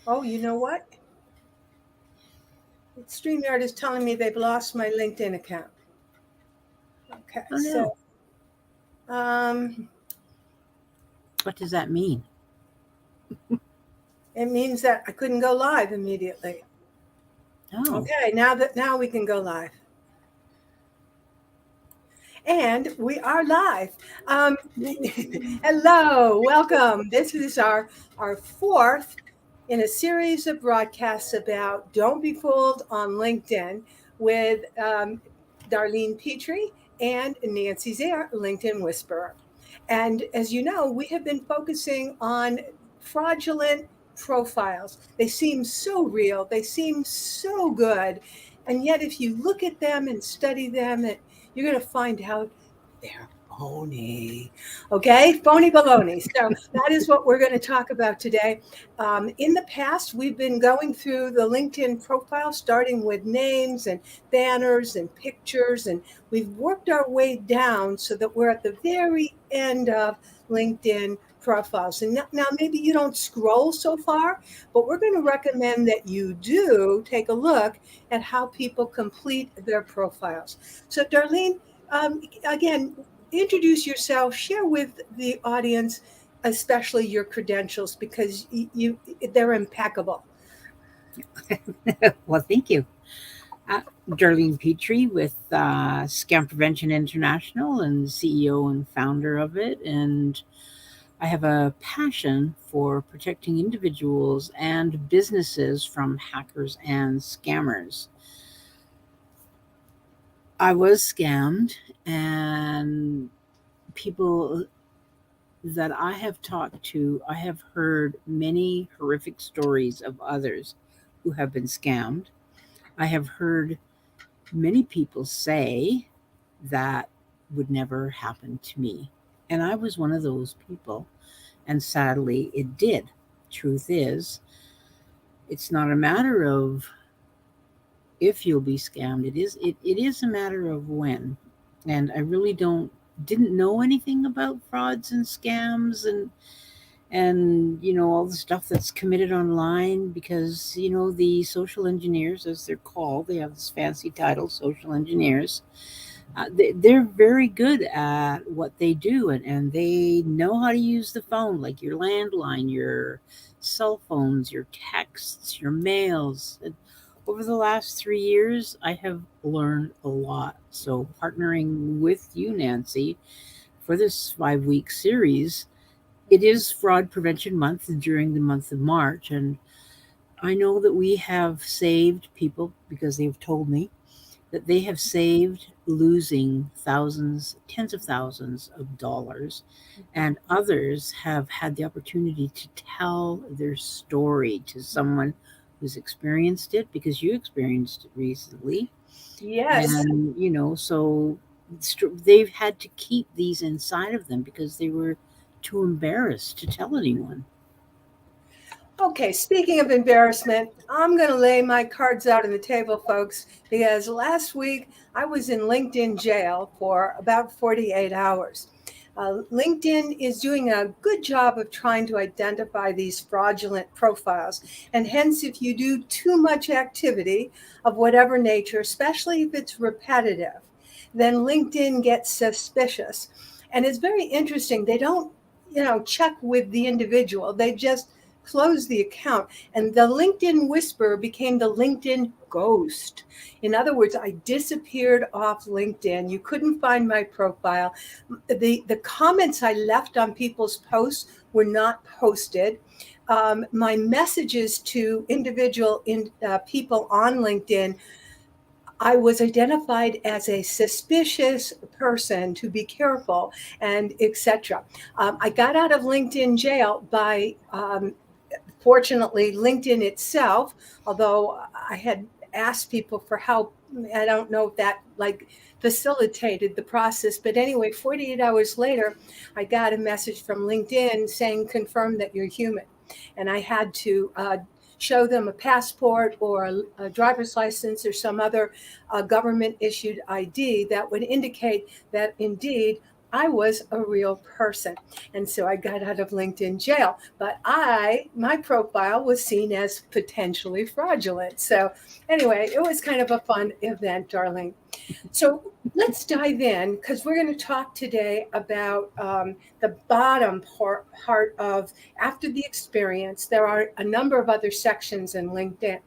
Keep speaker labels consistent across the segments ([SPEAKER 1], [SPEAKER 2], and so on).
[SPEAKER 1] Oh, you know what? StreamYard is telling me they've lost my LinkedIn account. Okay,
[SPEAKER 2] Oh
[SPEAKER 1] so
[SPEAKER 2] no.
[SPEAKER 1] um,
[SPEAKER 2] What does that mean?
[SPEAKER 1] it means that I couldn't go live immediately.
[SPEAKER 2] Oh.
[SPEAKER 1] Okay, now we can go live. And we are live. Um, hello, welcome. This is our fourth in a series of broadcasts about Don't Be Fooled on LinkedIn with Darlene Petrie and Nancy Zare, LinkedIn Whisperer. And as you know, we have been focusing on fraudulent profiles. They seem so real, they seem so good. And yet, if you look at them and study them, you're going to find out they're phony. Okay, phony baloney. So that is what we're going to talk about today. In the past, we've been going through the LinkedIn profile, starting with names and banners and pictures, and we've worked our way down so that we're at the very end of LinkedIn profiles. And now maybe you don't scroll so far, but we're going to recommend that you do take a look at how people complete their profiles. So, Darlene, again, introduce yourself, share with the audience, especially your credentials, because they're impeccable.
[SPEAKER 2] Well, thank you. Darlene Petrie with Scam Prevention International and CEO and founder of it. And I have a passion for protecting individuals and businesses from hackers and scammers. I was scammed, and people that I have talked to, I have heard many horrific stories of others who have been scammed. I have heard many people say that would never happen to me. And I was one of those people. And sadly, it did. Truth is, it's not a matter of if you'll be scammed. It is a matter of when. And I really didn't know anything about frauds and scams and all the stuff that's committed online because the social engineers, as they're called, they have this fancy title, social engineers. They're very good at what they do, and they know how to use the phone, like your landline, your cell phones, your texts, your mails. And over the last 3 years, I have learned a lot. So partnering with you, Nancy, for this 5-week series, it is Fraud Prevention Month during the month of March, and I know that we have saved people because they've told me that they have saved losing thousands, tens of thousands of dollars, and others have had the opportunity to tell their story to someone who's experienced it because you experienced it recently.
[SPEAKER 1] Yes.
[SPEAKER 2] And they've had to keep these inside of them because they were too embarrassed to tell anyone.
[SPEAKER 1] Okay, speaking of embarrassment, I'm going to lay my cards out on the table, folks, because last week I was in LinkedIn jail for about 48 hours. LinkedIn is doing a good job of trying to identify these fraudulent profiles. And hence, if you do too much activity of whatever nature, especially if it's repetitive, then LinkedIn gets suspicious. And it's very interesting. They don't, check with the individual. They just close the account. And the LinkedIn Whisper became the LinkedIn Ghost. In other words, I disappeared off LinkedIn. You couldn't find my profile. The comments I left on people's posts were not posted. My messages to individual people on LinkedIn, I was identified as a suspicious person to be careful and etc. I got out of LinkedIn jail by fortunately, LinkedIn itself, although I had asked people for help, I don't know if that like facilitated the process. But anyway, 48 hours later, I got a message from LinkedIn saying, confirm that you're human. And I had to show them a passport or a driver's license or some other government issued ID that would indicate that indeed I was a real person. And so I got out of LinkedIn jail. But my profile was seen as potentially fraudulent. So anyway, it was kind of a fun event, Darlene. So let's dive in because we're going to talk today about the bottom part of after the experience. There are a number of other sections in LinkedIn.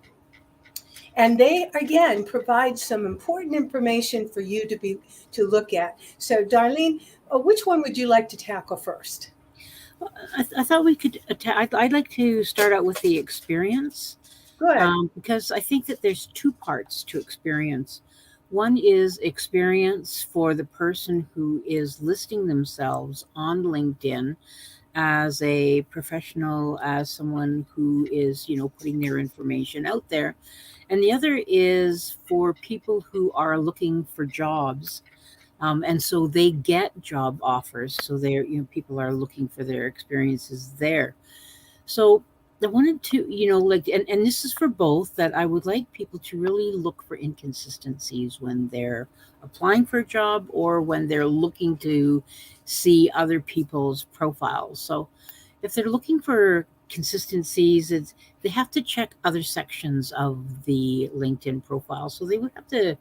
[SPEAKER 1] And they again provide some important information for you to look at. So, Darlene, which one would you like to tackle first?
[SPEAKER 2] I thought we could. I'd like to start out with the experience,
[SPEAKER 1] Good.
[SPEAKER 2] because I think that there's two parts to experience. One is experience for the person who is listing themselves on LinkedIn as a professional, as someone who is, putting their information out there. And the other is for people who are looking for jobs. And so they get job offers. So they're, people are looking for their experiences there. So I wanted to, and this is for both, that I would like people to really look for inconsistencies when they're applying for a job or when they're looking to see other people's profiles. So if they're looking for consistencies, they have to check other sections of the LinkedIn profile. So they would have to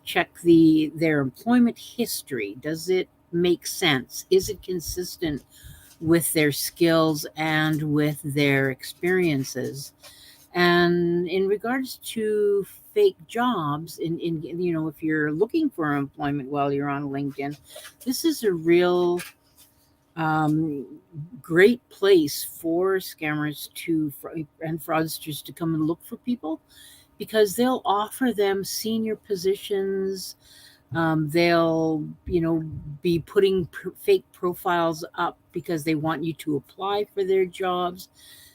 [SPEAKER 2] check their employment history. Does it make sense? Is it consistent with their skills and with their experiences? And in regards to fake jobs, in if you're looking for employment while you're on LinkedIn, this is a real great place for scammers and fraudsters to come and look for people, because they'll offer them senior positions. They'll, be putting fake profiles up because they want you to apply for their jobs.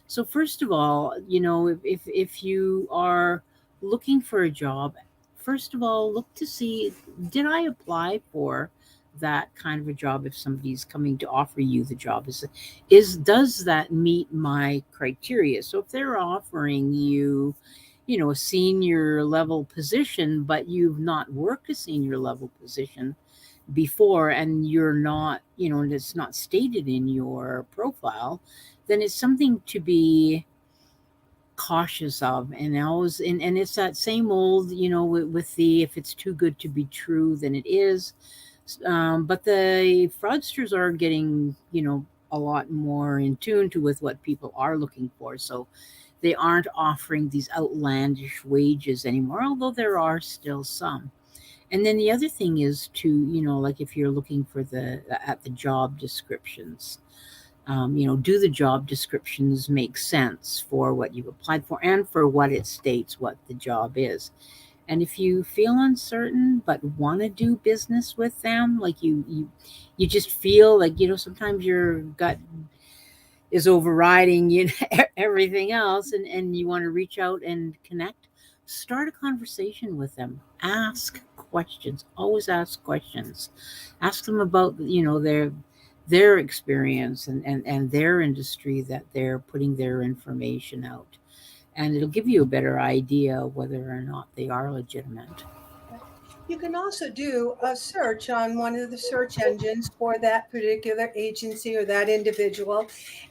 [SPEAKER 2] So first of all, if you are looking for a job, first of all, look to see, did I apply for that kind of a job? If somebody's coming to offer you the job, does that meet my criteria? So if they're offering you, a senior level position, but you've not worked a senior level position before, and you're not, and it's not stated in your profile, then it's something to be cautious of. And always, and it's that same old, with the, if it's too good to be true, then it is. But the fraudsters are getting, a lot more in tune to with what people are looking for. So they aren't offering these outlandish wages anymore, although there are still some. And then the other thing is to, like if you're looking for at the job descriptions, do the job descriptions make sense for what you've applied for and for what it states what the job is? And if you feel uncertain but want to do business with them, like you just feel like, sometimes your gut is overriding, everything else, and you want to reach out and connect, start a conversation with them. Ask questions. Always ask questions. Ask them about, their experience and their industry that they're putting their information out. And it'll give you a better idea whether or not they are legitimate.
[SPEAKER 1] You can also do a search on one of the search engines for that particular agency or that individual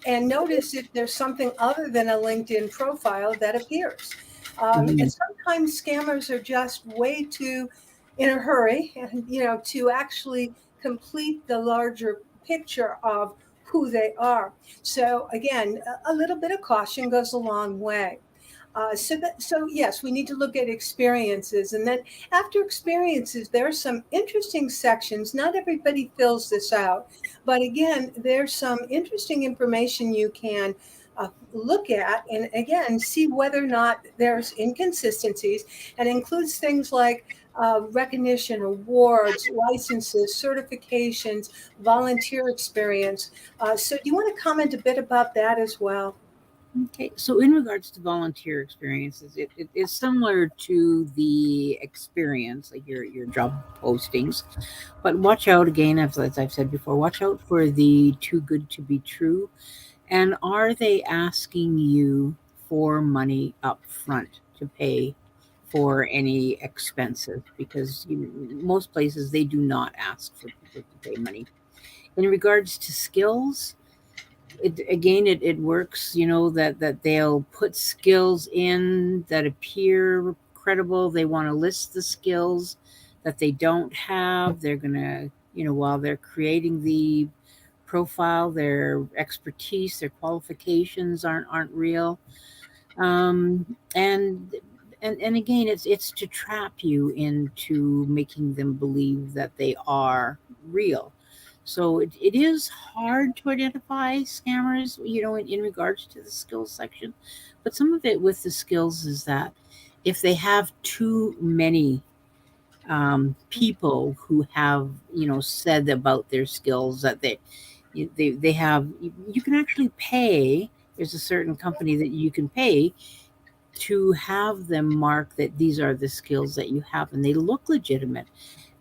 [SPEAKER 1] and notice if there's something other than a LinkedIn profile that appears.
[SPEAKER 2] Mhm.
[SPEAKER 1] And sometimes scammers are just way too in a hurry, and to actually complete the larger picture of who they are. So again, a little bit of caution goes a long way. So yes, we need to look at experiences, and then after experiences, there are some interesting sections. Not everybody fills this out, but again, there's some interesting information you can look at, and again, see whether or not there's inconsistencies, and includes things like recognition, awards, licenses, certifications, volunteer experience. So, do you want to comment a bit about that as well?
[SPEAKER 2] Okay, so in regards to volunteer experiences, it is similar to the experience, like your job postings, but watch out again, as I've said before, watch out for the too good to be true. And are they asking you for money up front to pay for any expenses? Because most places, they do not ask for people to pay money. In regards to skills, it works, that they'll put skills in that appear credible. They want to list the skills that they don't have. They're going to, while they're creating the profile, their expertise, their qualifications aren't real. And again, it's to trap you into making them believe that they are real. So it is hard to identify scammers, in regards to the skills section. But some of it with the skills is that if they have too many people who have, said about their skills that they have, you can actually pay. There's a certain company that you can pay to have them mark that these are the skills that you have, and they look legitimate.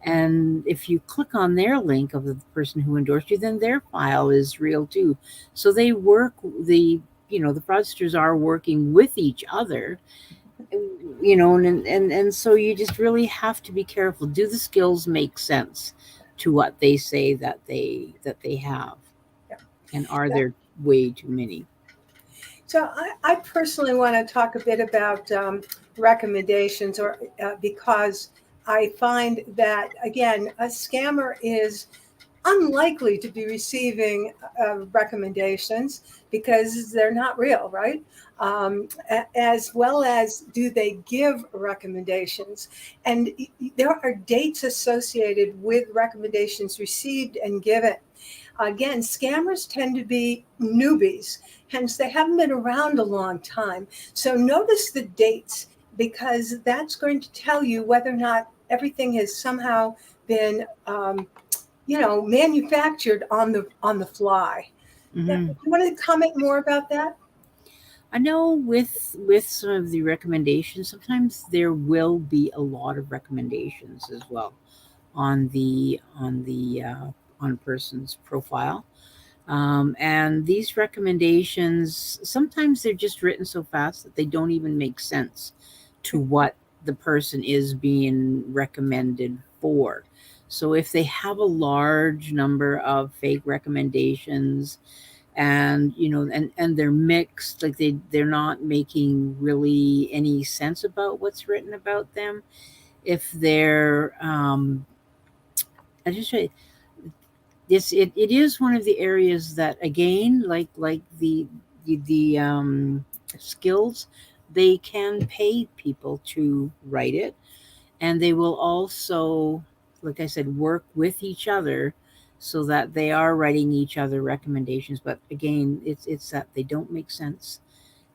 [SPEAKER 2] And if you click on their link of the person who endorsed you, then their file is real too. So they work, the fraudsters are working with each other, and so you just really have to be careful. Do the skills make sense to what they say that they have?
[SPEAKER 1] Yeah.
[SPEAKER 2] And are
[SPEAKER 1] Yeah.
[SPEAKER 2] there way too many?
[SPEAKER 1] So I personally want to talk a bit about recommendations, or because I find that, again, a scammer is unlikely to be receiving recommendations because they're not real, right? As well as, do they give recommendations? And there are dates associated with recommendations received and given. Again, scammers tend to be newbies, hence they haven't been around a long time. So notice the dates, because that's going to tell you whether or not everything has somehow been manufactured on the fly. Yeah,
[SPEAKER 2] Hmm.
[SPEAKER 1] you want to comment more about that?
[SPEAKER 2] I know with some of the recommendations, sometimes there will be a lot of recommendations as well on a person's profile. And these recommendations, sometimes they're just written so fast that they don't even make sense to what the person is being recommended for. So if they have a large number of fake recommendations, and they're mixed, like they're not making really any sense about what's written about them. If they're I just say it is one of the areas that, again, like the skills, they can pay people to write it, and they will also, like I said, work with each other so that they are writing each other recommendations. But again, it's that they don't make sense.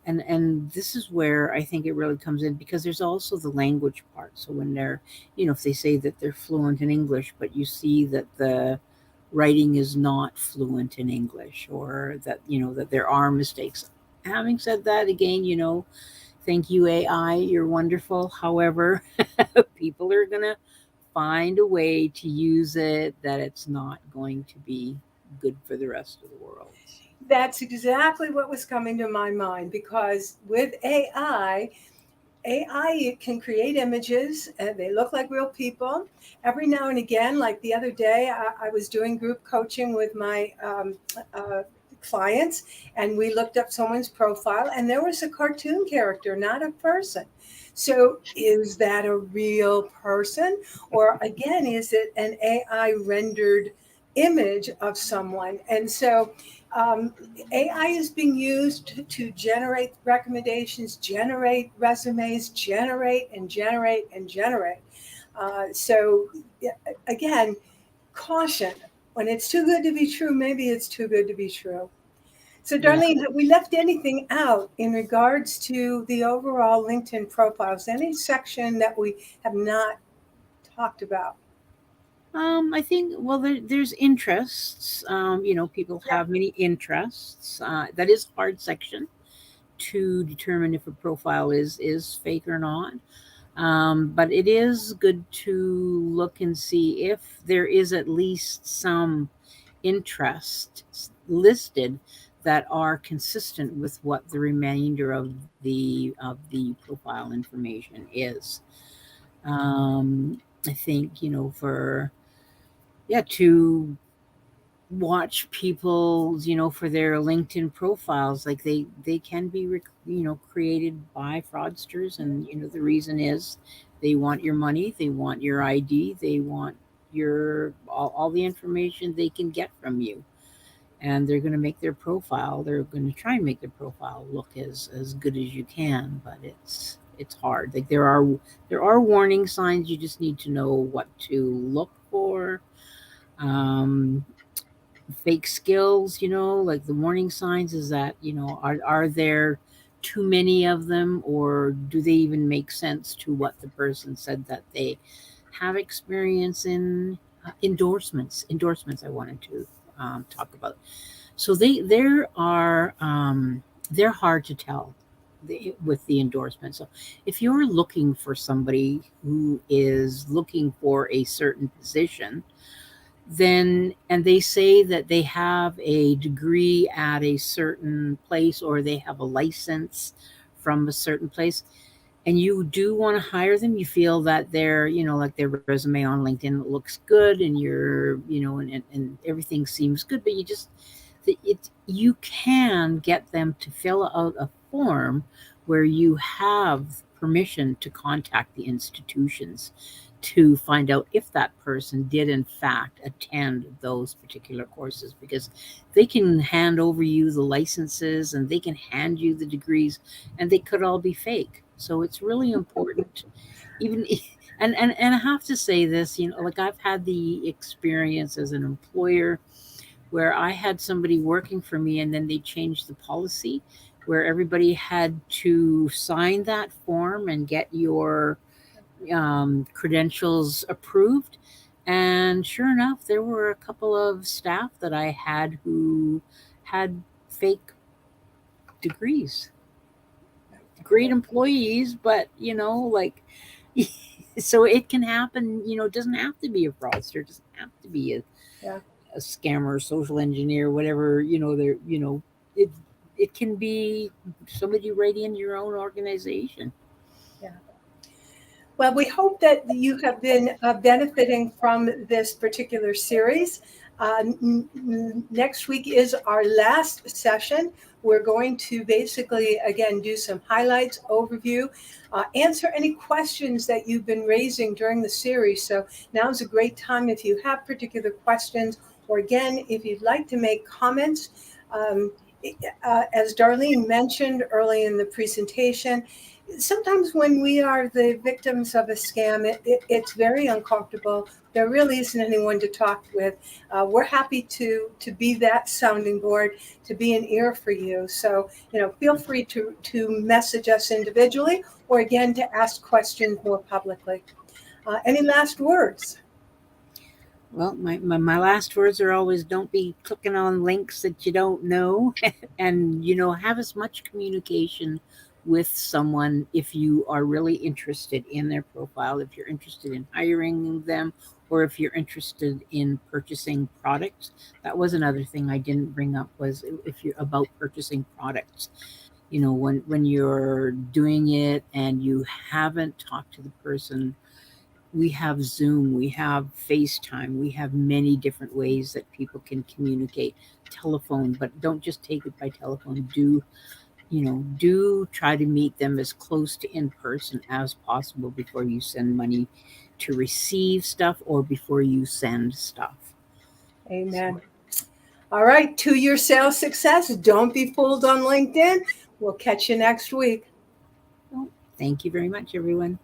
[SPEAKER 2] And this is where I think it really comes in, because there's also the language part. So when they're, if they say that they're fluent in English, but you see that the writing is not fluent in English, or that, that there are mistakes. Having said that, again, thank you, AI, you're wonderful. However, people are going to find a way to use it that it's not going to be good for the rest of the world.
[SPEAKER 1] That's exactly what was coming to my mind, because with AI can create images and they look like real people. Every now and again, like the other day, I was doing group coaching with my clients, and we looked up someone's profile, and there was a cartoon character, not a person. So is that a real person? Or again, is it an AI rendered image of someone? And so um, AI is being used to generate recommendations, generate resumes, generate and generate and generate. So, again, caution. When it's too good to be true, maybe it's too good to be true. So,
[SPEAKER 2] Yeah.
[SPEAKER 1] Darlene, have we left anything out in regards to the overall LinkedIn profiles? Any section that we have not talked about?
[SPEAKER 2] I think, well, there's interests. People
[SPEAKER 1] Yeah.
[SPEAKER 2] have many interests. That is a hard section to determine if a profile is fake or not. But it is good to look and see if there is at least some interests listed that are consistent with what the remainder of the profile information is. I think, for, yeah, to watch people, for their LinkedIn profiles. Like they can be, created by fraudsters, and the reason is they want your money, they want your ID, they want your all the information they can get from you, and they're going to make their profile. They're going to try and make their profile look as good as you can, but it's hard. Like there are warning signs. You just need to know what to look for. Um, Fake skills, like the warning signs is that, are there too many of them, or do they even make sense to what the person said that they have experience in? Endorsements I wanted to talk about. So they're hard to tell with the endorsement. So if you're looking for somebody who is looking for a certain position, then and they say that they have a degree at a certain place, or they have a license from a certain place, and you do want to hire them, you feel that their, like their resume on LinkedIn looks good, and you're, and everything seems good, but you can get them to fill out a form where you have permission to contact the institutions to find out if that person did in fact attend those particular courses, because they can hand over you the licenses and they can hand you the degrees, and they could all be fake. So it's really important, even and I have to say this, like I've had the experience as an employer where I had somebody working for me, and then they changed the policy where everybody had to sign that form and get your credentials approved. And sure enough, there were a couple of staff that I had who had fake degrees. Great employees, but like, so it can happen. It doesn't have to be a fraudster. It doesn't have to be
[SPEAKER 1] Yeah.
[SPEAKER 2] a scammer, social engineer, whatever. It it can be somebody right in your own organization.
[SPEAKER 1] Well, we hope that you have been benefiting from this particular series. Next week is our last session. We're going to basically, again, do some highlights, overview, answer any questions that you've been raising during the series. So now's a great time if you have particular questions, or again, if you'd like to make comments. As Darlene mentioned early in the presentation, sometimes when we are the victims of a scam, it's very uncomfortable. There really isn't anyone to talk with. We're happy to be that sounding board, to be an ear for you. So, feel free to message us individually, or again, to ask questions more publicly. Any last words?
[SPEAKER 2] Well, my last words are always, don't be clicking on links that you don't know. And, have as much communication with someone if you are really interested in their profile, if you're interested in hiring them, or if you're interested in purchasing products. That was another thing I didn't bring up, was if you're about purchasing products. When you're doing it and you haven't talked to the person, we have Zoom, we have FaceTime, we have many different ways that people can communicate. Telephone, but don't just take it by telephone. Do try to meet them as close to in person as possible before you send money to receive stuff, or before you send stuff.
[SPEAKER 1] Amen. All right, to your sales success. Don't be fooled on LinkedIn. We'll catch you next week.
[SPEAKER 2] Well, thank you very much, everyone.